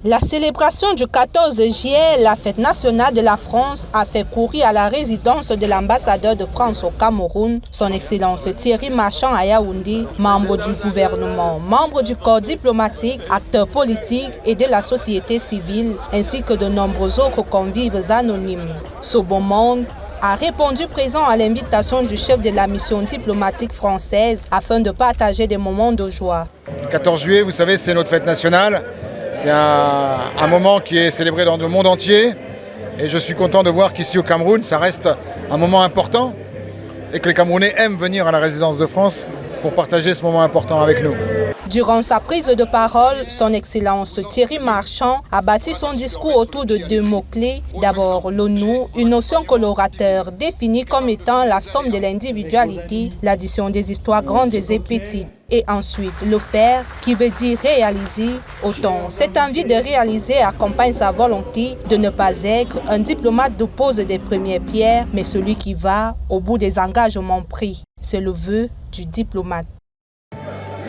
La célébration du 14 juillet, la fête nationale de la France, a fait courir à la résidence de l'ambassadeur de France au Cameroun, son Excellence Thierry Marchand à Yaoundé, membre du gouvernement, membre du corps diplomatique, acteurs politiques et de la société civile, ainsi que de nombreux autres convives anonymes. Ce beau monde a répondu présent à l'invitation du chef de la mission diplomatique française afin de partager des moments de joie. Le 14 juillet, vous savez, c'est notre fête nationale. C'est un moment qui est célébré dans le monde entier. Et je suis content de voir qu'ici au Cameroun, ça reste un moment important et que les Camerounais aiment venir à la résidence de France pour partager ce moment important avec nous. Durant sa prise de parole, son Excellence Thierry Marchand a bâti son discours autour de deux mots-clés. D'abord, le nous, une notion que l'orateur définit comme étant la somme de l'individualité, l'addition des histoires grandes et petites. Et ensuite, le faire, qui veut dire réaliser. Autant, cette envie de réaliser accompagne sa volonté de ne pas être un diplomate de pose des premières pierres, mais celui qui va au bout des engagements pris. C'est le vœu du diplomate.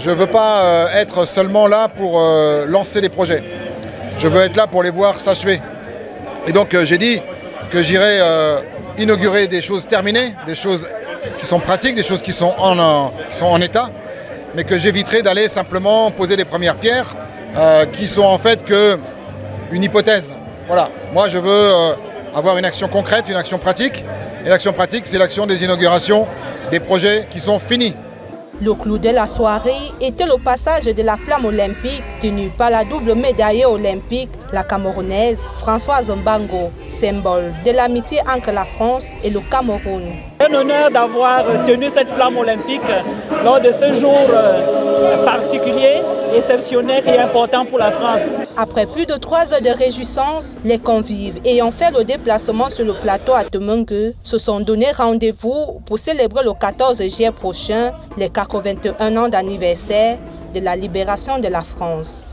Je ne veux pas être seulement là pour lancer les projets. Je veux être là pour les voir s'achever. Et donc j'ai dit que j'irai inaugurer des choses terminées, des choses qui sont pratiques, des choses qui sont en état, mais que j'éviterai d'aller simplement poser les premières pierres qui sont en fait qu'une hypothèse. Voilà, moi je veux avoir une action concrète, une action pratique. Et l'action pratique, c'est l'action des inaugurations des projets qui sont finis. Le clou de la soirée était le passage de la flamme olympique tenue par la double médaillée olympique, la Camerounaise Françoise Mbango, symbole de l'amitié entre la France et le Cameroun. C'est un honneur d'avoir tenu cette flamme olympique lors de ce jour particulier, exceptionnel et important pour la France. Après plus de 3 heures de réjouissance, les convives ayant fait le déplacement sur le plateau à Temengue se sont donné rendez-vous pour célébrer le 14 juillet prochain les 81 ans d'anniversaire de la libération de la France.